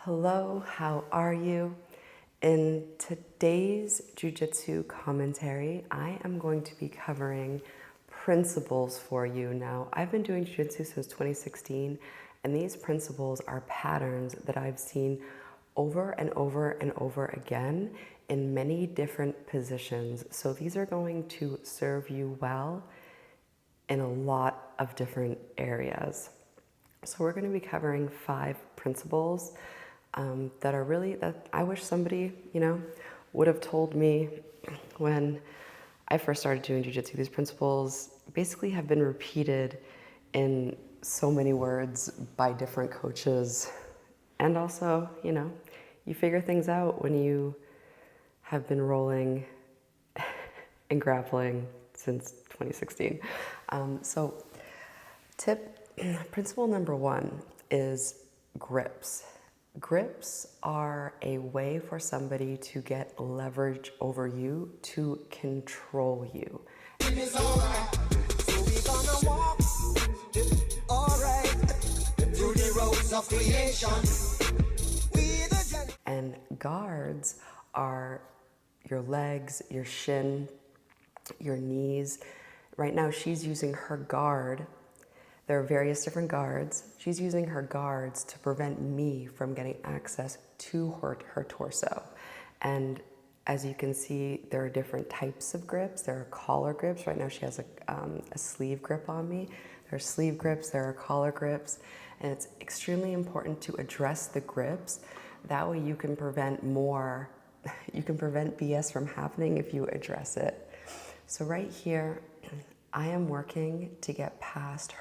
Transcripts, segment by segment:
Hello, how are you? In today's Jiu-Jitsu commentary, I am going to be covering principles for you. Now, I've been doing Jiu-Jitsu since 2016, and these principles are patterns that I've seen over and over and over again in many different positions. So these are going to serve you well in a lot of different areas. So we're going to be covering 5 principles that I wish somebody, would have told me when I first started doing jiu-jitsu. These principles basically have been repeated in so many words by different coaches. And also, you figure things out when you have been rolling and grappling since 2016. Principle number 1 is grips. Grips are a way for somebody to get leverage over you, to control you. And guards are your legs, your shin, your knees. Right now she's using her guard. There are various different guards. She's using her guards to prevent me from getting access to her torso. And as you can see, there are different types of grips. There are collar grips. Right now she has a sleeve grip on me. There are sleeve grips, there are collar grips. And it's extremely important to address the grips. That way you can prevent BS from happening if you address it. So right here, I am working to get past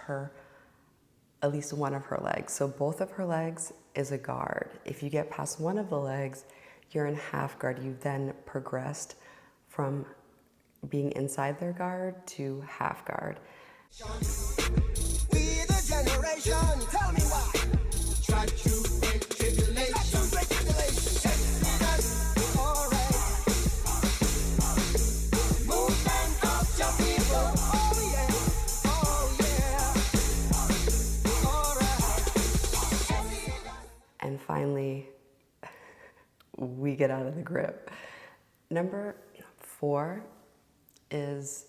at least one of her legs. So both of her legs is a guard. If you get past one of the legs, you're in half guard. You've then progressed from being inside their guard to half guard. We the generation, tell me why. Try to break tribulation. And finally, we get out of the grip. Number 4 is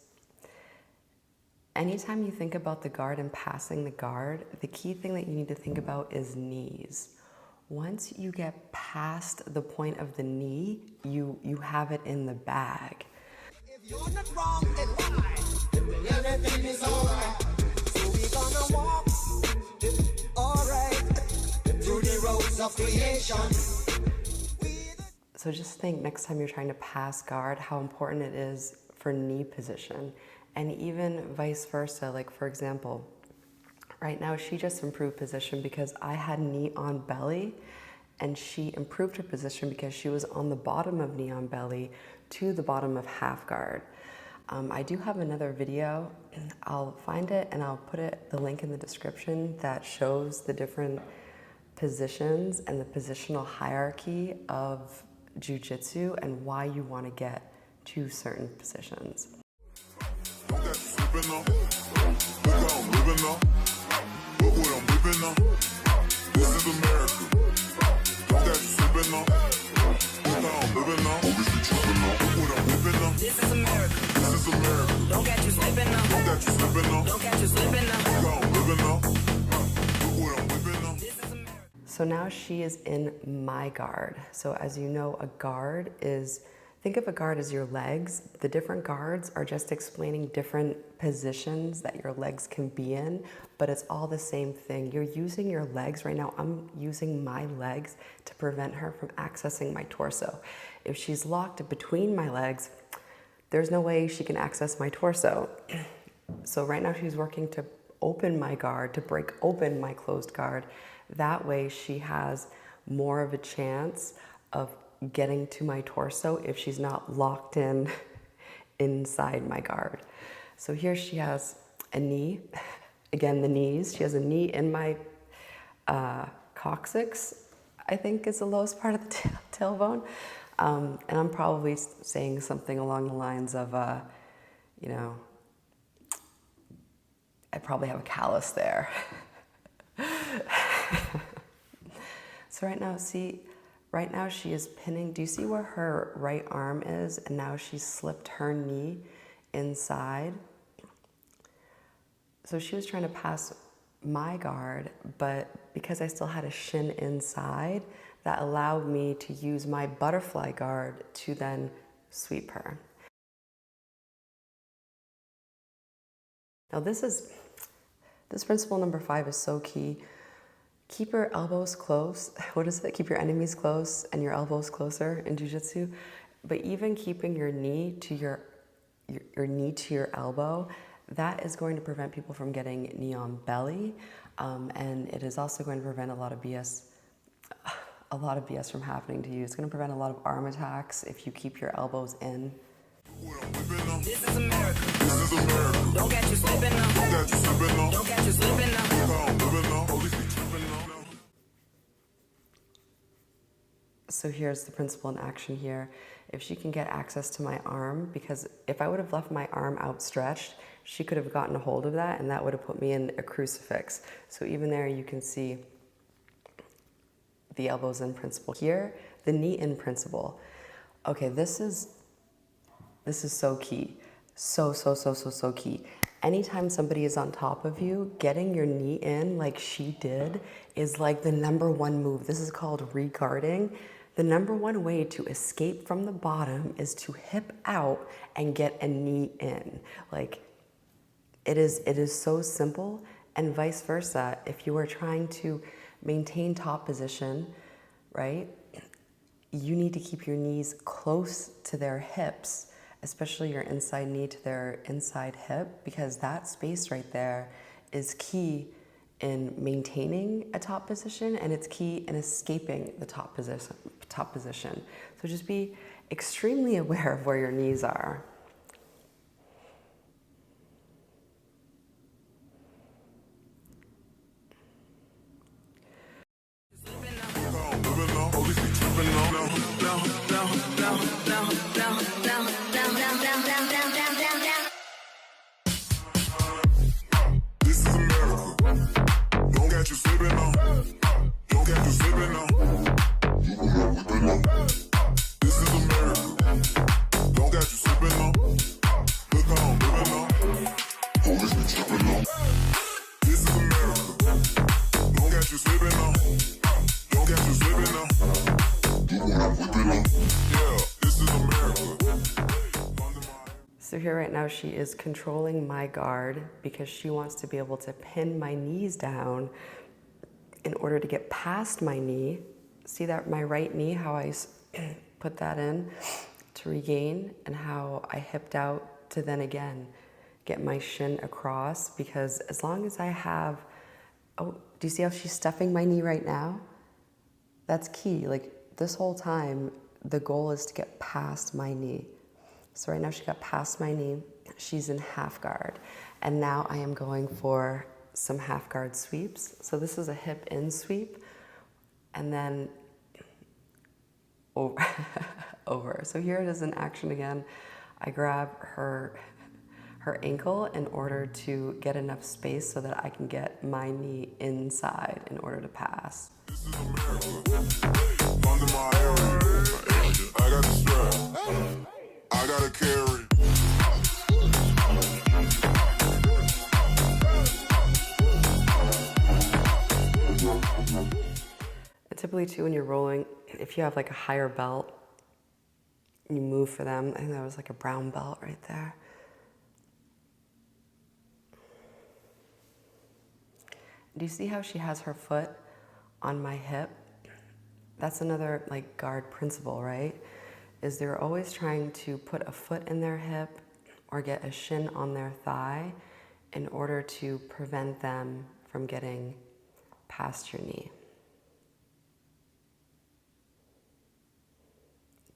anytime you think about the guard and passing the guard, the key thing that you need to think about is knees. Once you get past the point of the knee, you have it in the bag. If you're not wrong, then why? Everything is alright. So we're gonna walk alright through the roads of creation. So just think next time you're trying to pass guard, how important it is for knee position. And even vice versa, like for example, right now she just improved position because I had knee on belly, and she improved her position because she was on the bottom of knee on belly to the bottom of half guard. I do have another video. I'll find it and I'll put the link in the description that shows the different positions and the positional hierarchy of Jiu-Jitsu and why you want to get to certain positions. This is America. This is America. Don't catch you slipping now. Don't catch you slipping now. Don't catch you slipping now. So now she is in my guard. So as you know, think of a guard as your legs. The different guards are just explaining different positions that your legs can be in, but it's all the same thing. You're using your legs right now. I'm using my legs to prevent her from accessing my torso. If she's locked between my legs, there's no way she can access my torso. So right now she's working to open my guard, to break open my closed guard. That way she has more of a chance of getting to my torso if she's not locked inside my guard. So here she has a knee, again the knees. She has a knee in my coccyx, I think is the lowest part of the tailbone. And I'm probably saying something along the lines of, I probably have a callus there. So right now she is pinning. Do you see where her right arm is? And now she's slipped her knee inside. So she was trying to pass my guard, but because I still had a shin inside, that allowed me to use my butterfly guard to then sweep her. Now this principle number 5 is so key. Keep your elbows close. What is it? Keep your enemies close and your elbows closer in jiu-jitsu. But even keeping your knee to your knee to your elbow, that is going to prevent people from getting knee on belly, and it is also going to prevent a lot of BS from happening to you. It's going to prevent a lot of arm attacks if you keep your elbows in. This is America. This is America. Don't catch you slipping now. Don't catch you slipping now. Don't catch you slipping now. So here's the principle in action here. If she can get access to my arm, because if I would have left my arm outstretched, she could have gotten a hold of that and that would have put me in a crucifix. So even there you can see the elbows in principle. Here, the knee in principle. Okay, this is so key. So key. Anytime somebody is on top of you, getting your knee in like she did is like the #1 move. This is called regarding. The #1 way to escape from the bottom is to hip out and get a knee in. Like, it is so simple, and vice versa. If you are trying to maintain top position, right, you need to keep your knees close to their hips, especially your inside knee to their inside hip, because that space right there is key in maintaining a top position, and it's key in escaping the top position. So just be extremely aware of where your knees are. So here right now she is controlling my guard because she wants to be able to pin my knees down in order to get past my knee. See that my right knee, how I put that in to regain, and how I hipped out to then again get my shin across, because as long as I have, oh, do you see how she's stuffing my knee right now? That's key. Like, this whole time, the goal is to get past my knee. So right now she got past my knee, she's in half guard. And now I am going for some half guard sweeps. So this is a hip in sweep, and then over. So here it is in action again. I grab her ankle in order to get enough space so that I can get my knee inside in order to pass. This is America. Under my area. I got the strap. I gotta carry. And typically too, when you're rolling, if you have like a higher belt, you move for them. I think that was like a brown belt right there. Do you see how she has her foot on my hip? That's another like guard principle, right? Is they're always trying to put a foot in their hip or get a shin on their thigh in order to prevent them from getting past your knee.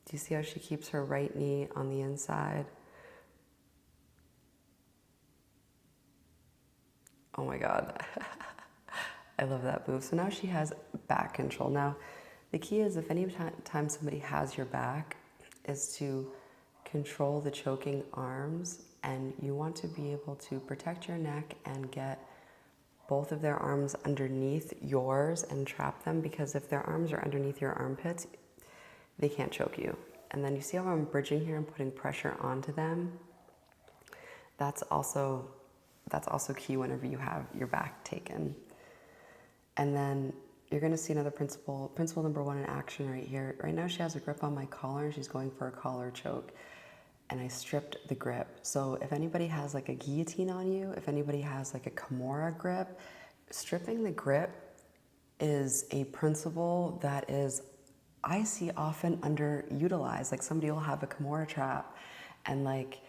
Do you see how she keeps her right knee on the inside? Oh my God. I love that move. So now she has back control. Now, the key is if any time somebody has your back, is to control the choking arms, and you want to be able to protect your neck and get both of their arms underneath yours and trap them, because if their arms are underneath your armpits, they can't choke you. And then you see how I'm bridging here and putting pressure onto them? That's also key whenever you have your back taken. And then you're gonna see another principle number 1 in action right here. Right now she has a grip on my collar and she's going for a collar choke. And I stripped the grip. So if anybody has like a guillotine on you, if anybody has like a Kimura grip, stripping the grip is a principle that is, I see often underutilized. Like somebody will have a Kimura trap and like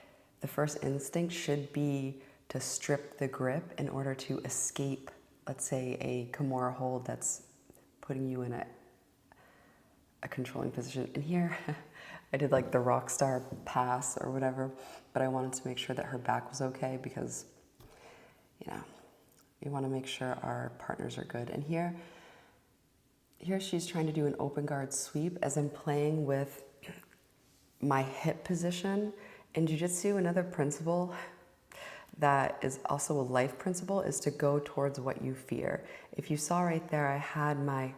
the first instinct should be to strip the grip in order to escape, let's say, a Kimura hold that's putting you in a controlling position. And here, I did like the rock star pass or whatever, but I wanted to make sure that her back was okay because, you know, we want to make sure our partners are good. And here she's trying to do an open guard sweep as I'm playing with my hip position. In Jiu-Jitsu, another principle that is also a life principle is to go towards what you fear. If you saw right there, I had my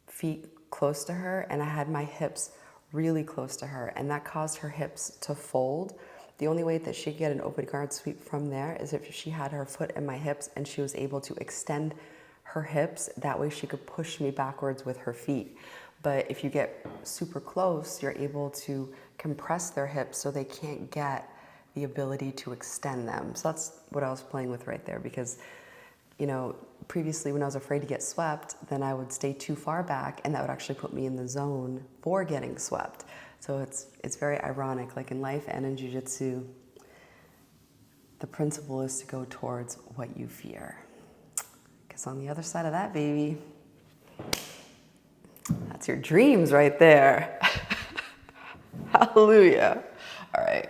feet close to her and I had my hips really close to her, and that caused her hips to fold. The only way that she could get an open guard sweep from there is if she had her foot in my hips and she was able to extend her hips. That way she could push me backwards with her feet. But if you get super close, you're able to compress their hips so they can't get the ability to extend them. So that's what I was playing with right there, because, you know, previously when I was afraid to get swept, then I would stay too far back and that would actually put me in the zone for getting swept. So it's very ironic, like in life and in Jiu-Jitsu, the principle is to go towards what you fear. Because on the other side of that, baby, that's your dreams right there. Hallelujah. All right.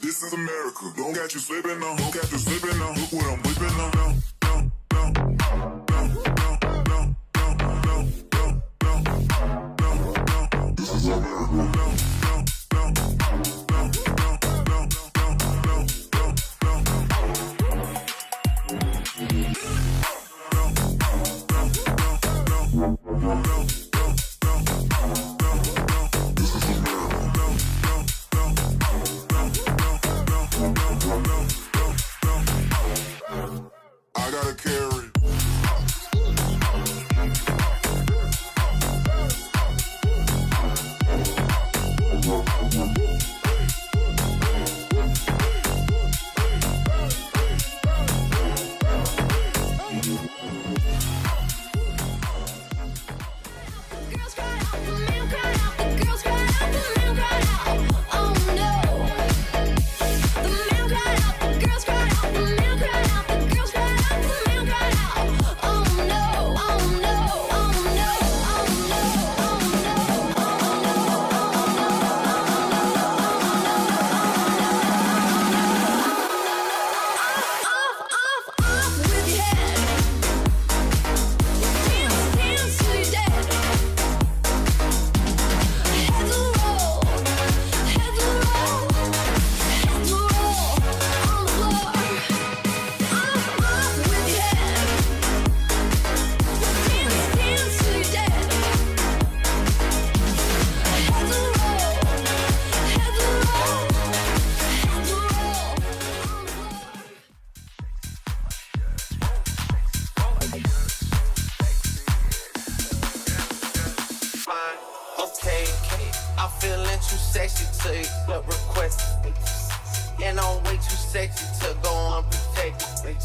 This is America. Don't get you slipping now. Don't get you slipping now. Look what I'm whipping now. Now, now, now, now, now, now, now, now, now, now, now. This is America. Now, now, now, now, now, now, now, I gotta carry. too sexy to accept requests. And I'm way too sexy to go unprotected.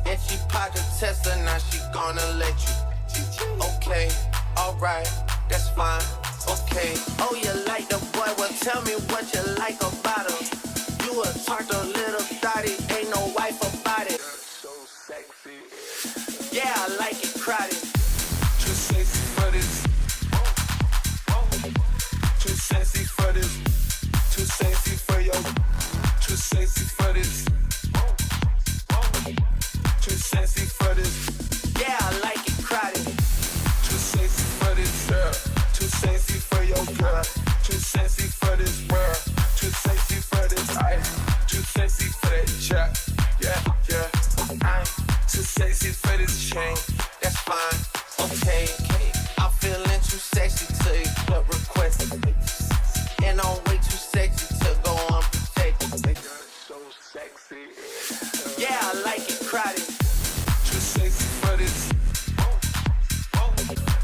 And she popped a Tesla, now she gonna let you. Okay, alright, that's fine. Okay, oh you like the boy, well tell me what you like about him. You a tartar little thotty, ain't no wife about it. So sexy. Yeah, I like it crowded. Too sexy for this. Too sexy for this. Too sexy for your. Too sexy for this. Too sexy for this. Yeah, I like it crowded. Too sexy for this girl. Too sexy for your girl. Too sexy for this world. Too sexy for this ice. Too sexy for that jack. Yeah, yeah. I'm Too sexy for this chain. that's fine. Okay, I'm feeling too sexy to accept requests. And I'm way too sexy to go unprotected. So sexy. Yeah, I like it crowded. Too sexy for this.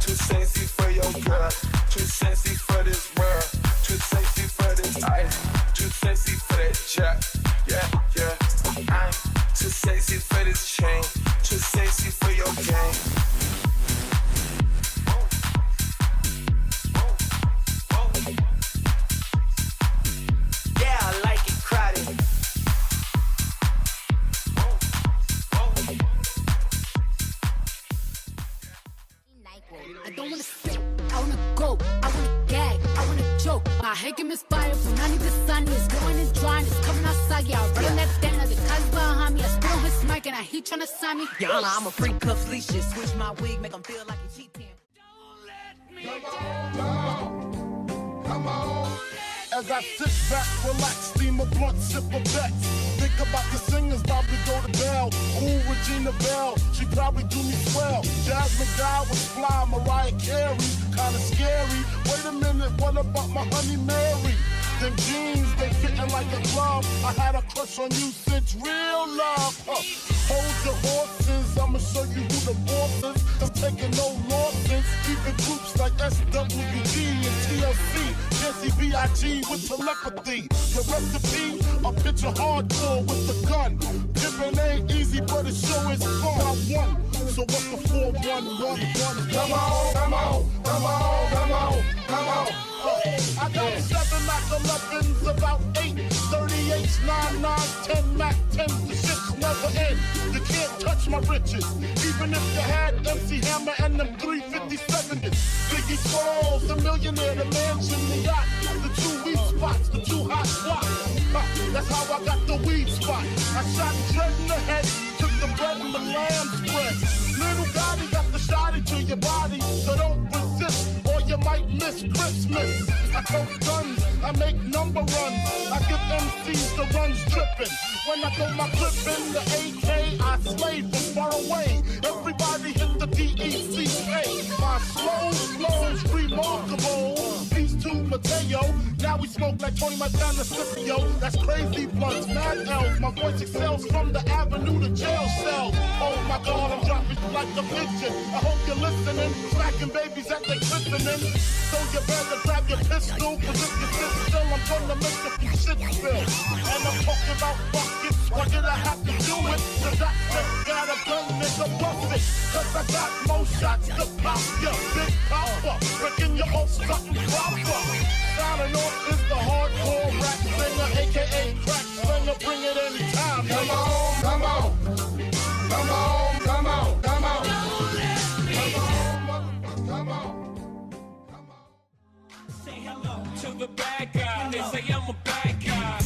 Too sexy for your girl. Too sexy for this world. Too sexy for this ice. Too sexy for that jack. Yeah, yeah. I'm too sexy for this chain. Too sexy for your game. Yeah, I like it crowded. I don't wanna sit, I wanna go, I wanna gag, I wanna joke. My head get misfired when I need the sun is going and drying, it's coming outside, yeah, I run that down, the cuz behind me, I spit on his mic and I heat tryna sign me. Yana, I'm a freak cuffs leashes, switch my wig, make them feel like a cheating. Come on. As I sit back, relax, steam a blunt, sip a bet. Think about the singers, probably go to Bell. Ooh, Regina Bell, she probably do me swell. Jasmine Guy was fly, Mariah Carey, kinda scary. Wait a minute, what about my honey Mary? Them jeans, they fitting like a glove. I had a crush on you since real love. Hold your horses, I'ma show you who the boss is. I'm taking no losses. Even groups like SWG and TLC. Jesse B.I.G. with telepathy. The recipe, a picture hardcore with the gun. Pimpin' ain't easy, but it sure is fun. I won, so what's the 4-1-1-1? Come on, come on, come on, come on, come on. I got 7 Mac 11s, about 8, 38s, 9, 9, 10 Mac 10s, the shit's never end. You can't touch my riches, even if you had MC Hammer and them 357s. Biggie Smalls, the millionaire, the mansion, the yacht, the 2 weed spots, the 2 hot spots. That's how I got the weed spot. I shot Dread in the head, took the bread and the lamb spread. Little Gotti got the shotty to your body, so don't resist or you might miss Christmas. I tote guns, I make number runs. I give MCs the runs trippin'. When I go my clip in the AK, I slay from far away. Everybody hit the DECA. My slow's remarkable. Peace to Mateo. Now we smoke like Tony Montana Scipio. That's crazy blunts, mad L's. My voice excels from the avenue to jail cells. Oh my God, I'm dropping like a pigeon. I hope you're listening. Smacking babies at they christening. So you better grab your pistol, cause if you sit still, I'm gonna make the shit spill. And I'm talking about buckets. Why did I have to do it? Cause I just got a gun, nigga, buff it. Cause I got more shots to pop ya. Big popper, breaking your own something proper. Sounding off is the hardcore rap singer, aka crack slinger. Bring it anytime. Come on, come on, come on, come on, come on. Come on. Say hello to the bad guy. They say I'm a bad guy.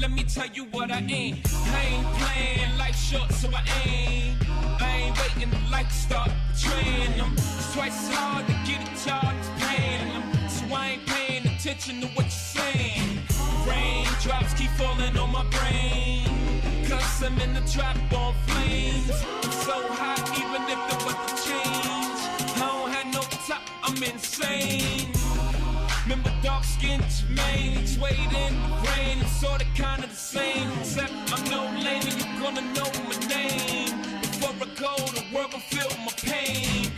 Let me tell you what I ain't. I ain't playing life short, so I ain't waiting like to start betraying them. It's twice as hard to get a charge as paying them. So I ain't paying attention to what you're saying. Raindrops keep falling on my brain, cause I'm in the trap on flames. I'm so hot, even if the weather change. I don't have no top, I'm insane. Remember dark suede in the rain, it's sorta kinda the same. Except I'm no lame and you're gonna know my name. Before I go, the world will feel my pain.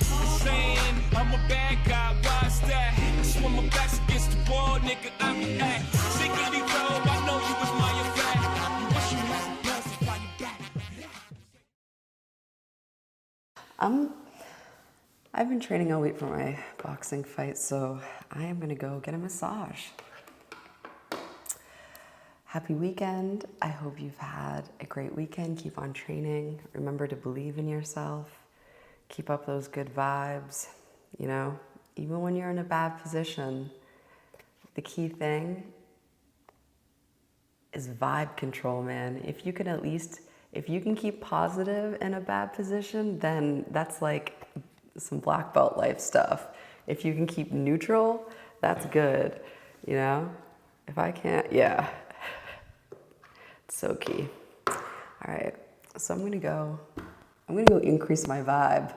Saying I'm a bad guy, why's that? Cause when my back's against the wall, nigga, I react. Secretly though, I know you admire that. You wish you had some girls to fly you back. I've been training all week for my boxing fight, so I am gonna go get a massage. Happy weekend. I hope you've had a great weekend. Keep on training. Remember to believe in yourself. Keep up those good vibes. You know, even when you're in a bad position, the key thing is vibe control, man. If you can keep positive in a bad position, then that's like some black belt life stuff. If you can keep neutral, that's good, you know? If I can't, yeah. It's so key. All right, so I'm gonna go increase my vibe.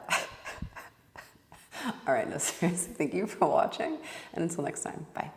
All right, no, seriously, thank you for watching, and until next time, bye.